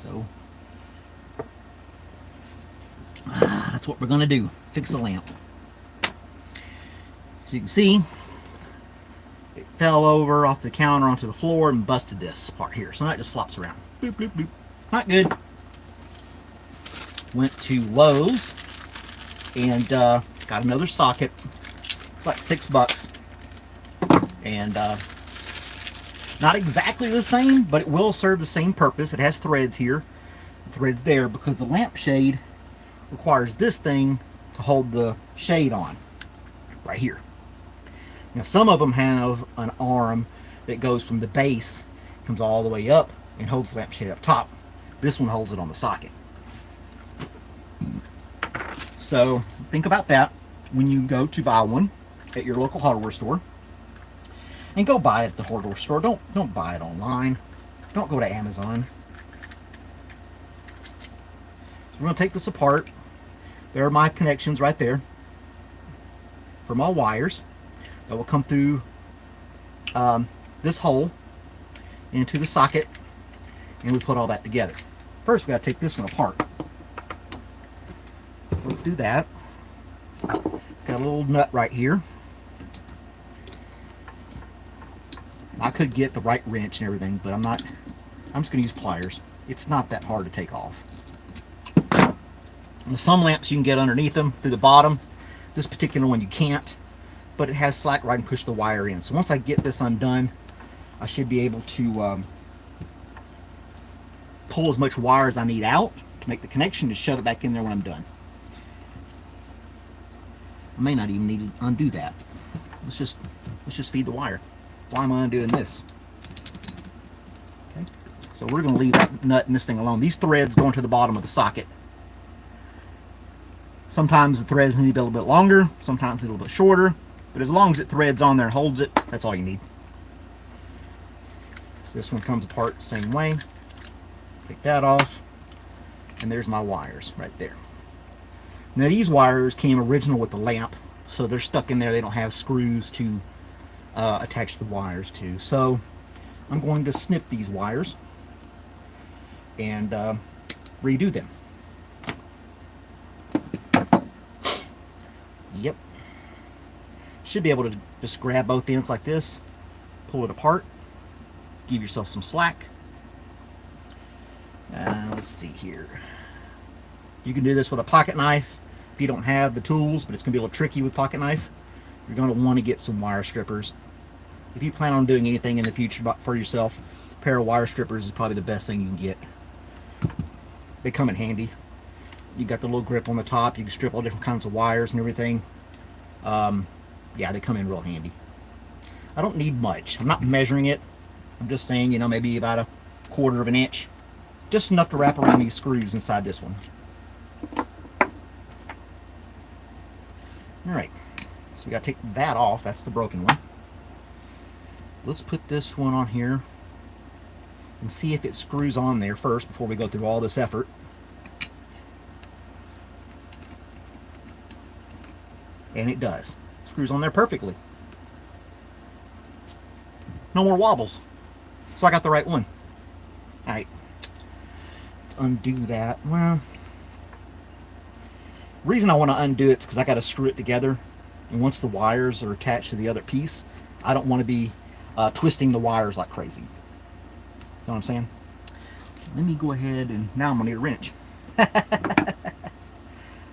So that's what we're gonna do. Fix the lamp. So you can see it fell over off the counter onto the floor and busted this part here. So now it just flops around. Bloop, bloop, bloop. Not good. Went to Lowe's and got another socket. It's like $6. And not exactly the same, but it will serve the same purpose. It has threads here, threads there, because the lampshade requires this thing to hold the shade on, right here. Now some of them have an arm that goes from the base, comes all the way up, and holds the lampshade up top. This one holds it on the socket. So think about that when you go to buy one at your local hardware store. And go buy it at the hardware store. Don't buy it online. Don't go to Amazon. So we're going to take this apart. There are my connections right there for my wires that will come through this hole into the socket, and we put all that together. First we got to take this one apart. So let's do that. Got a little nut right here. I could get the right wrench and everything, but I'm just going to use pliers. It's not that hard to take off. And some lamps you can get underneath them through the bottom. This particular one you can't, but it has slack where I can push the wire in. So once I get this undone, I should be able to pull as much wire as I need out to make the connection to shove it back in there when I'm done. I may not even need to undo that. Let's just feed the wire. Why am I undoing this? Okay, so we're going to leave that nut and this thing alone. These threads go into the bottom of the socket. Sometimes the threads need a little bit longer, sometimes a little bit shorter, but as long as it threads on there and holds it, that's all you need. This one comes apart the same way. Take that off, and there's my wires right there. Now these wires came original with the lamp, so they're stuck in there. They don't have screws to attach the wires to. So I'm going to snip these wires and redo them. Yep. Should be able to just grab both ends like this, pull it apart, give yourself some slack. Let's see here. You can do this with a pocket knife if you don't have the tools, but it's going to be a little tricky with pocket knife. You're going to want to get some wire strippers. If you plan on doing anything in the future for yourself, a pair of wire strippers is probably the best thing you can get. They come in handy. You got the little grip on the top. You can strip all different kinds of wires and everything. Yeah, they come in real handy. I don't need much. I'm not measuring it. I'm just saying, you know, maybe about 1/4 of an inch. Just enough to wrap around these screws inside this one. Alright, so we got to take that off. That's the broken one. Let's put this one on here and see if it screws on there first before we go through all this effort. And it does. Screws on there perfectly. No more wobbles. So I got the right one. Alright. Let's undo that. Well, the reason I want to undo it is because I got to screw it together. And once the wires are attached to the other piece, I don't want to be twisting the wires like crazy. You know what I'm saying? Let me go ahead and now I'm going to need a wrench.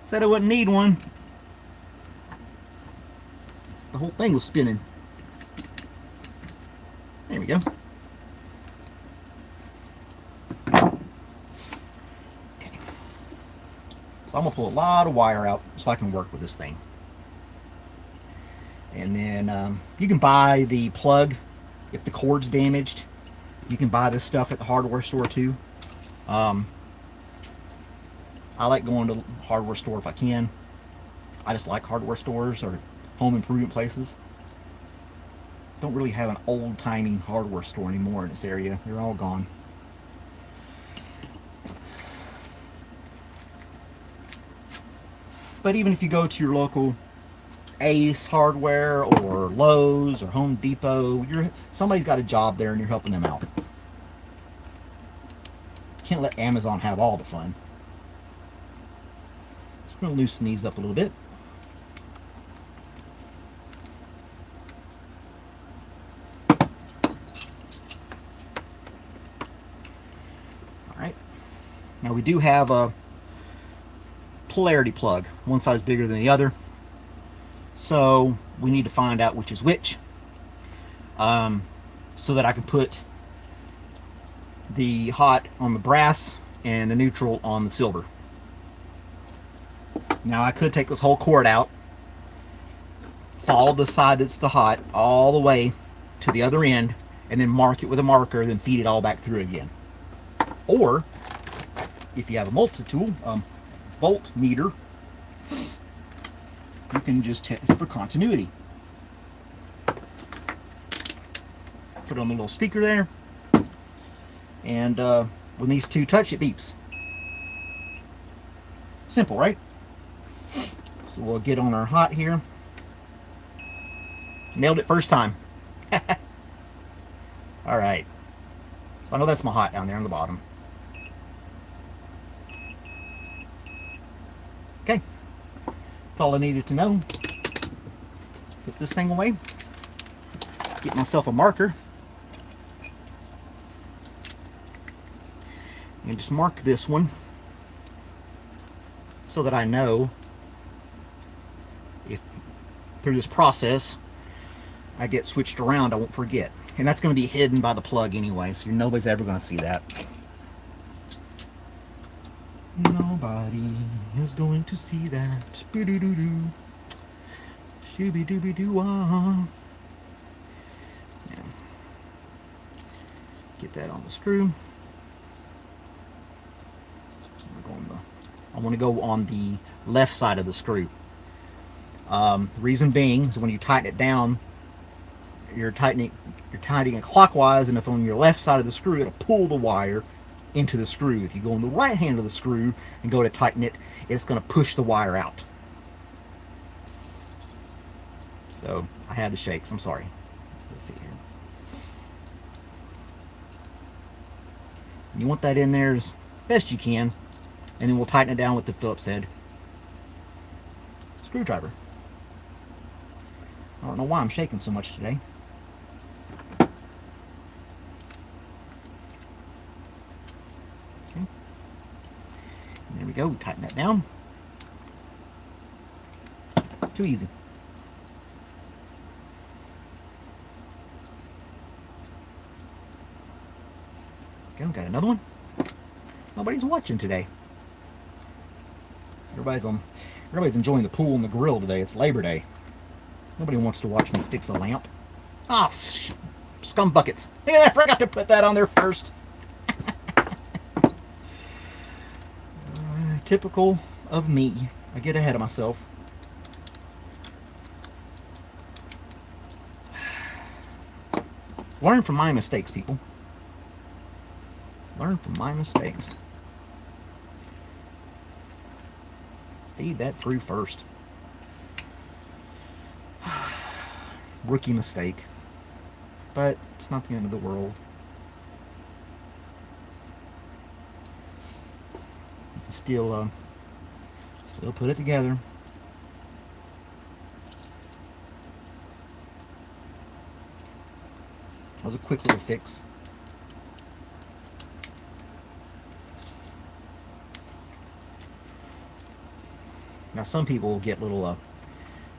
Said I wouldn't need one. The whole thing was spinning. There we go. Okay. So I'm going to pull a lot of wire out so I can work with this thing. And then you can buy the plug if the cord's damaged. You can buy this stuff at the hardware store too. I like going to the hardware store if I can. I just like hardware stores or home improvement places. Don't really have an old-timey hardware store anymore in this area. They're all gone. But even if you go to your local Ace Hardware or Lowe's or Home Depot, somebody's got a job there and you're helping them out. Can't let Amazon have all the fun. Just going to loosen these up a little bit. Alright. Now we do have a polarity plug. One side's bigger than the other. So we need to find out which is which. So that I can put the hot on the brass and the neutral on the silver. Now I could take this whole cord out, follow the side that's the hot all the way to the other end, and then mark it with a marker, then feed it all back through again. Or if you have a multi-tool, voltmeter, you can just test for continuity. Put it on the little speaker there, and when these two touch, it beeps. Simple, right? So we'll get on our hot here. Nailed it first time. All right. So I know that's my hot down there on the bottom. Okay. That's all I needed to know. Put this thing away. Get myself a marker. And just mark this one so that I know if through this process I get switched around, I won't forget. And that's going to be hidden by the plug anyway, so nobody's ever going to see that. Nobody is going to see that. Boo-doo-doo-doo. Shooby-dooby-doo-wah. Get that on the screw. I want to go on the left side of the screw. The reason being is when you tighten it down, you're tightening it clockwise, and if on your left side of the screw, it'll pull the wire into the screw. If you go on the right hand of the screw and go to tighten it, it's going to push the wire out. So I had the shakes. I'm sorry. Let's see here. You want that in there as best you can. And then we'll tighten it down with the Phillips head screwdriver. I don't know why I'm shaking so much today. Okay. And there we go. We tighten that down. Too easy. Okay, we got another one. Nobody's watching today. Everybody's enjoying the pool and the grill today. It's Labor Day. Nobody wants to watch me fix a lamp. Ah, scum buckets. Yeah, I forgot to put that on there first. Typical of me. I get ahead of myself. Learn from my mistakes, people. Learn from my mistakes. Feed that through first. Rookie mistake. But it's not the end of the world. You can still put it together. That was a quick little fix. Now some people will get little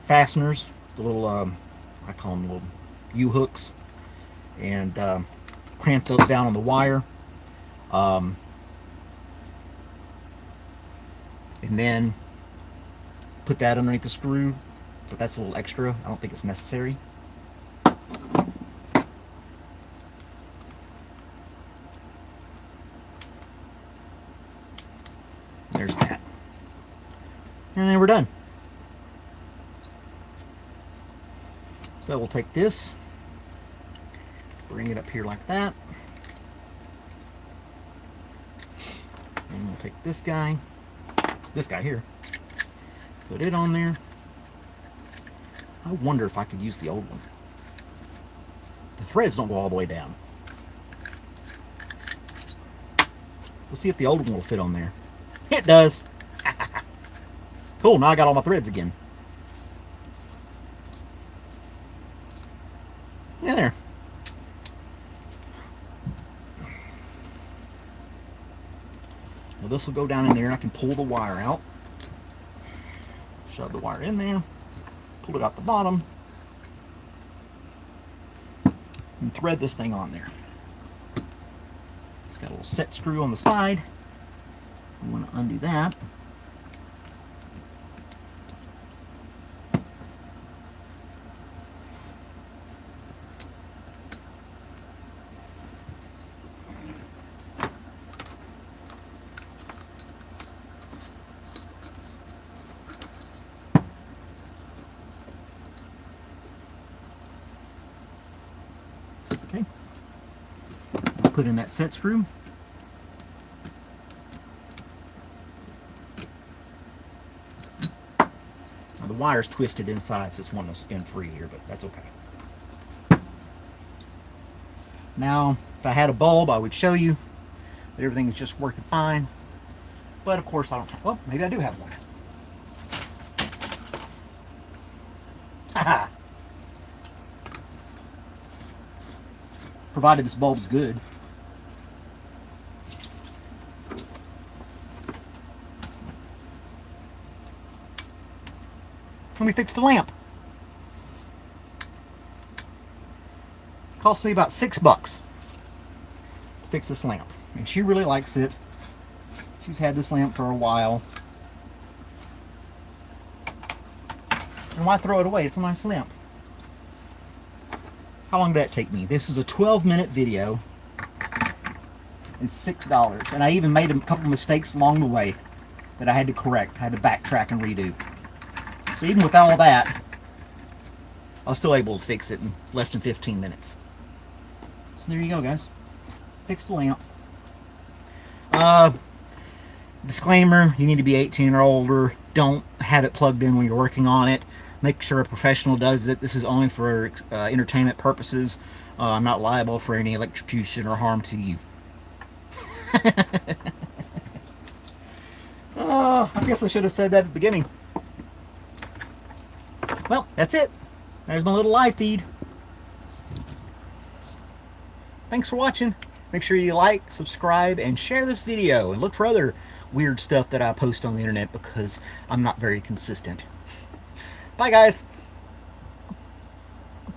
fasteners, the little, I call them little U-hooks, and clamp those down on the wire. And then put that underneath the screw, but that's a little extra. I don't think it's necessary. There's that. And then we're done. So we'll take this, bring it up here like that, and we'll take this guy here, put it on there. I wonder if I could use the old one. The threads don't go all the way down. We'll see if the old one will fit on there. It does. Cool, now I got all my threads again. Yeah, there. Now this will go down in there. I can pull the wire out. Shove the wire in there. Pull it out the bottom. And thread this thing on there. It's got a little set screw on the side. I'm going to undo that. Okay. Put in that set screw. Now the wire's twisted inside, so it's wanting to spin free here, but that's okay. Now, if I had a bulb, I would show you that everything is just working fine. But of course I don't. Well, maybe I do have one. Haha. Provided this bulb's good. And we fixed the lamp. Cost me about $6 to fix this lamp. And she really likes it. She's had this lamp for a while. And why throw it away? It's a nice lamp. How long did that take me? This is a 12-minute video and $6. And I even made a couple mistakes along the way that I had to correct. I had to backtrack and redo. So even with all that, I was still able to fix it in less than 15 minutes. So there you go, guys. Fixed the lamp. Disclaimer, you need to be 18 or older. Don't have it plugged in when you're working on it. Make sure a professional does it. This is only for entertainment purposes. I'm not liable for any electrocution or harm to you. I guess I should have said that at the beginning. Well, that's it. There's my little live feed. Thanks for watching. Make sure you like, subscribe, and share this video. And look for other weird stuff that I post on the internet because I'm not very consistent. Bye, guys.